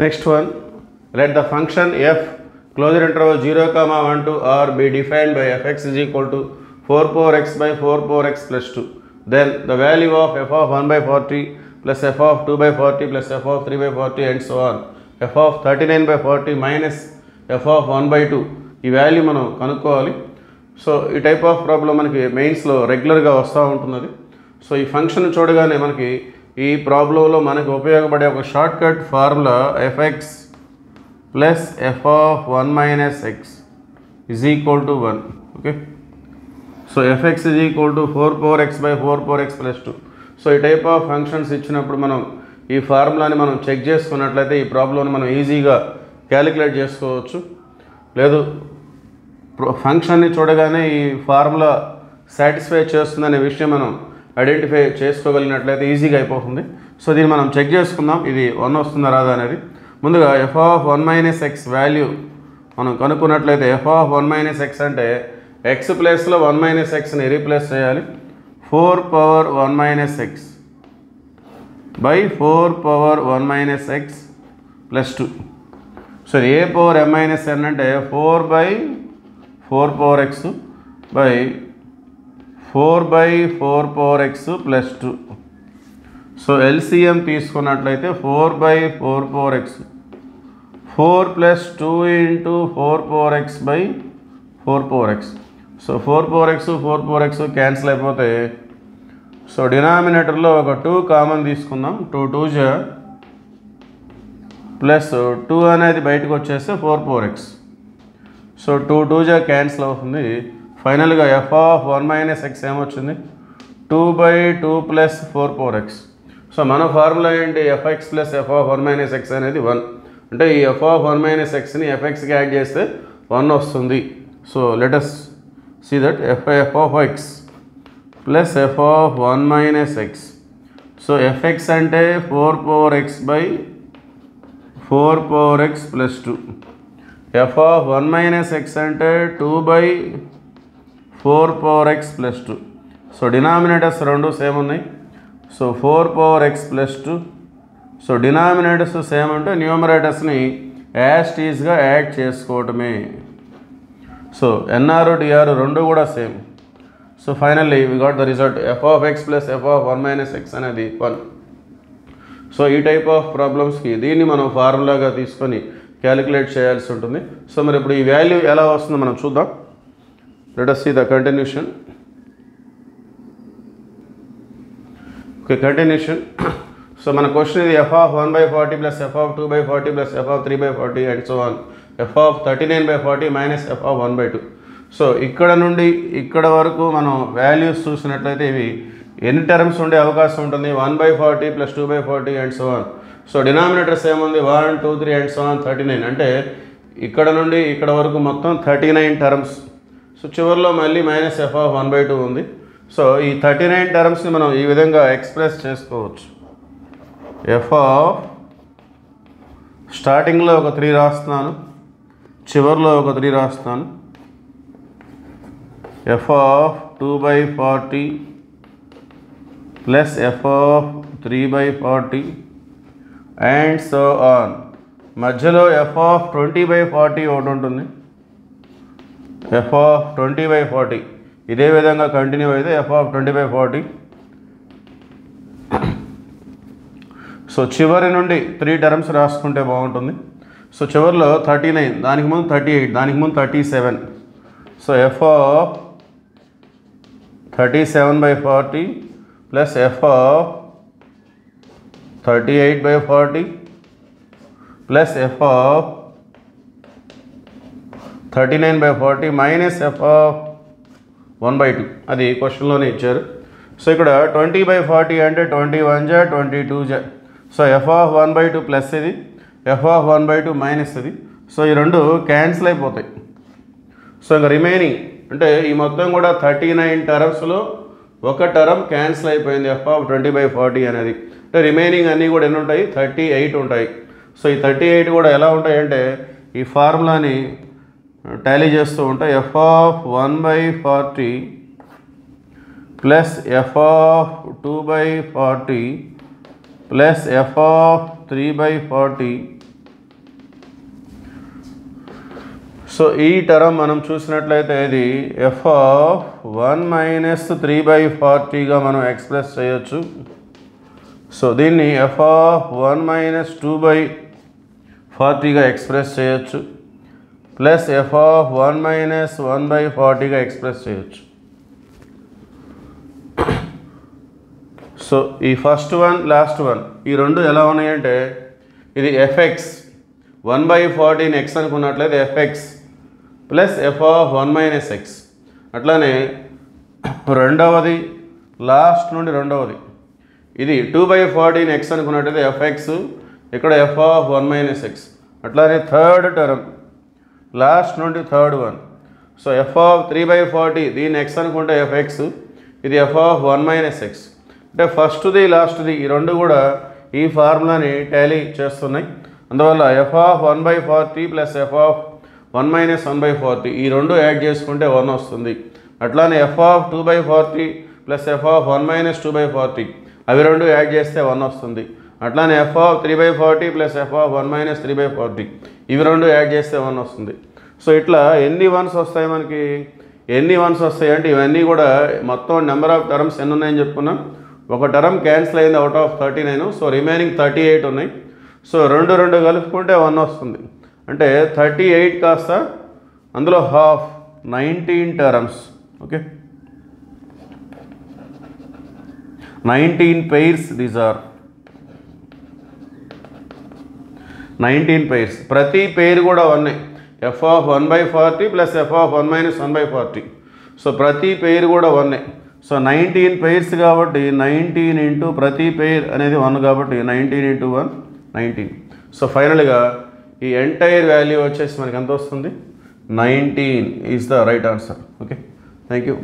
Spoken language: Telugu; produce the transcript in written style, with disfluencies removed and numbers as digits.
Next one, let the function f closure interval 0, 1 to r be defined by fx is equal to 4 power x by 4 power x plus 2. Then the value of f of 1 by 40 plus f of 2 by 40 plus f of 3 by 40 and so on. f of 39 by 40 minus f of 1 by 2. ఈ వాల్యూ మనం కనుక్కోవాలి. సో ఈ టైప్ ఆఫ్ ప్రాబ్లం మనకి మెయిన్స్లో రెగ్యులర్గా వస్తూ ఉంటున్నది. సో ఈ ఫంక్షన్ చూడగానే మనకి ఈ ప్రాబ్లంలో మనకు ఉపయోగపడే ఒక short cut formula f x plus F of 1 minus x is equal to 1. Okay, so f x is equal to 4 power X by 4 power X plus 2. So ఈ టైప్ ఆఫ్ ఫంక్షన్స్ ఇచ్చినప్పుడు మనం ఈ ఫార్ములాని మనం చెక్ చేసుకున్నట్లయితే ఈ ప్రాబ్లంని మనం ఈజీగా క్యాలిక్యులేట్ చేసుకోవచ్చు. లేదు ఫంక్షన్ని చూడగానే ఈ ఫార్ములా సాటిస్ఫై చేస్తుందనే విషయం మనం ఐడెంటిఫై చేసుకోగలిగినట్లయితే ఈజీగా అయిపోతుంది. సో దీన్ని మనం చెక్ చేసుకుందాం, ఇది 1 వస్తుందా రాదా అనేది. ముందుగా F of 1 minus X value మనం కనుక్కున్నట్లయితే ఎఫ్ ఆఫ్ 1 మైనస్ ఎక్స్ అంటే ఎక్స్ ప్లేస్లో 1 మైనస్ ఎక్స్ని రీప్లేస్ చేయాలి. 4 power 1 minus X by 4 power 1 minus X plus 2. So A power M minus N అంటే 4 by 4 power X by 4 by 4 power X plus 2. So LCM తీసుకున్నట్లయితే 4 by 4 power X 4 plus 2 into 4 power X by 4 power x. So 4 power X 4 power X cancel అయిపోతే సో డినామినేటర్లో ఒక 2 కామన్ తీసుకుందాం. 2 2 జా ప్లస్ 2 అనేది బయటకు వచ్చేస్తే 4 పవర్ ఎక్స్. సో 2 2 జా క్యాన్సిల్ అవుతుంది. ఫైనల్గా ఎఫ్ ఆఫ్ 1 మైనస్ ఎక్స్ ఏమొచ్చింది 2 by 2 plus 4 power x. So మన ఫార్ములా ఏంటి f x plus F of 1 minus X అనేది 1. అంటే ఈ ఎఫ్ ఆఫ్ 1 మైనస్ ఎక్స్ని ఎఫ్ఎక్స్కి యాడ్ చేస్తే 1 వస్తుంది. So let us see that f of X plus F of 1 minus x. So f x అంటే 4 power X by 4 power X plus 2. F of 1 minus X అంటే 2 by 4 power X plus 2. So denominators రెండు సేమ్ ఉన్నాయి. So 4 power X plus 2. So denominators same అంటే న్యూమరేటర్స్ని యాజ్ టీజ్గా యాడ్ చేసుకోవటమే. సో ఎన్ఆర్ డిఆర్ రెండు కూడా same. So finally we got the result F of X plus F of 1 minus X అనేది 1. సో ఈ టైప్ ఆఫ్ ప్రాబ్లమ్స్కి దీన్ని మనం ఫార్ములాగా తీసుకొని క్యాలిక్యులేట్ చేయాల్సి ఉంటుంది. సో మరి ఇప్పుడు ఈ వాల్యూ ఎలా వస్తుందో మనం చూద్దాం. Let us see the continuation. Okay, continuation. So మన క్వశ్చన్ ఇది f of 1 by 40 plus f of 2 by 40 plus f of 3 by 40 and so on. f of 39 by 40 minus f of 1 by 2. So ఇక్కడ నుండి ఇక్కడ వరకు మనం వాల్యూస్ చూసినట్లయితే ఇవి ఎన్ని టర్మ్స్ ఉండే అవకాశం ఉంటుంది 1 by 40 plus 2 by 40 and so on. So denominators ఏముంది 1 2 3 and so on 39. అంటే ఇక్కడ నుండి ఇక్కడ వరకు మొత్తం 39 టర్మ్స్. సో చివరిలో మళ్ళీ మైనస్ ఎఫ్ ఆఫ్ 1 by 2 ఉంది. సో ఈ 39 టర్మ్స్ని మనం ఈ విధంగా ఎక్స్ప్రెస్ చేసుకోవచ్చు. ఎఫ్ ఆఫ్ స్టార్టింగ్లో ఒక 3 రాస్తున్నాను, చివరిలో ఒక 3 రాస్తున్నాను. F of 2 by 40 plus F of 3 by 40 and so on. మధ్యలో ఎఫ్ ఆఫ్ 20 by 40 ఒకటి ఉంటుంది. ఎఫ్ ఆఫ్ 20 by 40 ఇదే విధంగా కంటిన్యూ అయితే ఎఫ్ ఆఫ్ 20 by 40. సో చివరి నుండి 3 టర్మ్స్ రాసుకుంటే బాగుంటుంది. సో చివరిలో 39, దానికి ముందు 38, దానికి ముందు 37. So F of 37 by 40 plus F of 38 by 40 plus F of 39 by 40 minus F of 1 by 2. అది క్వశ్చన్లోనే ఇచ్చారు. సో ఇక్కడ 20 by 40 అంటే 21 జా 22 జా. So F of 1 by 2 plus ఇది, ఎఫ్ ఆఫ్ 1 by 2 మైనస్ ఇది. సో ఈ రెండు క్యాన్సిల్ అయిపోతాయి. సో ఇంకా రిమైనింగ్ అంటే ఈ మొత్తం కూడా 39 టర్మ్స్లో ఒక టర్మ్ క్యాన్సిల్ అయిపోయింది ఎఫ్ ఆఫ్ 20 by 40 అనేది. అంటే రిమైనింగ్ అన్నీ కూడా ఎన్ని ఉంటాయి 38 ఉంటాయి. సో ఈ 38 కూడా ఎలా ఉంటాయి అంటే ఈ ఫార్ములాని టాలీ చేస్తూ ఉంటాయి. F of 1 by 40 plus F of 2 by 40 plus F of 3 by 40 so ఈ టర్మ్ మనం చూసినట్లయితే ఇది f(1 - 3/40)గా మనం ఎక్స్ప్రెస్ చేయొచ్చు. సో దీన్ని f(1 - 2/40)గా ఎక్స్ప్రెస్ చేయొచ్చు, ప్లస్ f(1 - 1/40)గా ఎక్స్ప్రెస్ చేయొచ్చు. సో ఈ ఫస్ట్ వన్ లాస్ట్ వన్ ఈ రెండు ఎలా ఉన్నాయంటే, ఇది fx 1/40ని x అనుకున్నట్లయితే fx ప్లస్ f(1 - x). అట్లానే రెండవది లాస్ట్ నుండి రెండవది ఇది 2/40ని x అనుకున్నట్లయితే fx, ఇక్కడ f(1 - x). అట్లానే థర్డ్ టర్మ్ లాస్ట్ నుండి థర్డ్ వన్, సో f(3/40) దీన్ని x అనుకుంటే fx, ఇది f(1 - x). అంటే ఫస్ట్ది లాస్ట్ది ఈ రెండు కూడా ఈ ఫార్ములాని టాలీ చేస్తున్నాయి. అందువల్ల f(1/40) ప్లస్ f(1 - 1/40) ఈ రెండు యాడ్ చేసుకుంటే 1 వస్తుంది. అట్లానే f(2/40) ప్లస్ f(1 - 2/40) అవి రెండు యాడ్ చేస్తే 1 వస్తుంది. అట్లానే f(3/40) ప్లస్ f(1 - 3/40) ఇవి రెండు యాడ్ చేస్తే 1 వస్తుంది. సో ఇట్లా ఎన్ని వన్స్ వస్తాయి మనకి, ఎన్ని వన్స్ వస్తాయి అంటే ఇవన్నీ కూడా మొత్తం నెంబర్ ఆఫ్ టర్మ్స్ ఎన్ని ఉన్నాయని చెప్పుకున్నాం. ఒక టర్మ్ క్యాన్సిల్ అయింది అవుట్ ఆఫ్ 39, సో రిమైనింగ్ 38 ఉన్నాయి. సో రెండు కలుపుకుంటే 1 వస్తుంది. అంటే 38 కాస్త అందులో half 19 terms. Okay, 19 pairs, these are 19 pairs. ప్రతి పేరు కూడా 1 f(1/40) ప్లస్ f(1 - 1/40). సో ప్రతి పేరు కూడా 1. సో 19 pairs కాబట్టి 19 ఇంటూ ప్రతి పేర్ అనేది 1 కాబట్టి 19 ఇంటూ 1 19. సో ఫైనల్గా ఈ ఎంటైర్ వాల్యూ వచ్చేసి మనకి ఎంత వస్తుంది, 19 is the right answer. Okay, thank you.